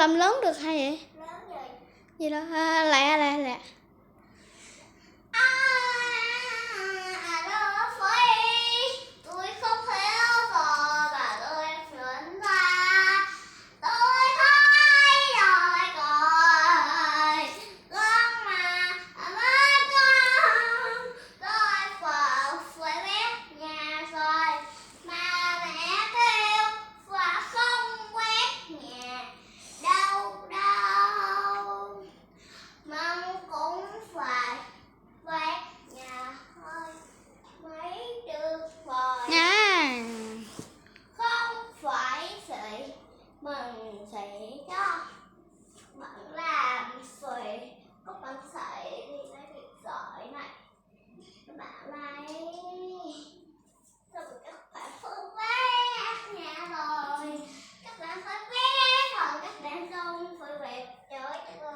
làm lớn được hay vậy? Lớn rồi. Gì đó, lẹ. Alo Phi, tôi không hiểu rồi và tôi chuyển ra. Tôi thấy rồi coi con mà con tôi phải quét nhà rồi mà mẹ kêu và không quét nhà đâu mong cũng phải quét nhà thôi mấy được rồi Nha. không phải sự mừng sẽ cho bạn làm gì có bạn sẽ đi lấy việc giỏi này các bạn này rồi các bạn phải quét nhà rồi các bạn phải quét rồi các bạn không phải quét trời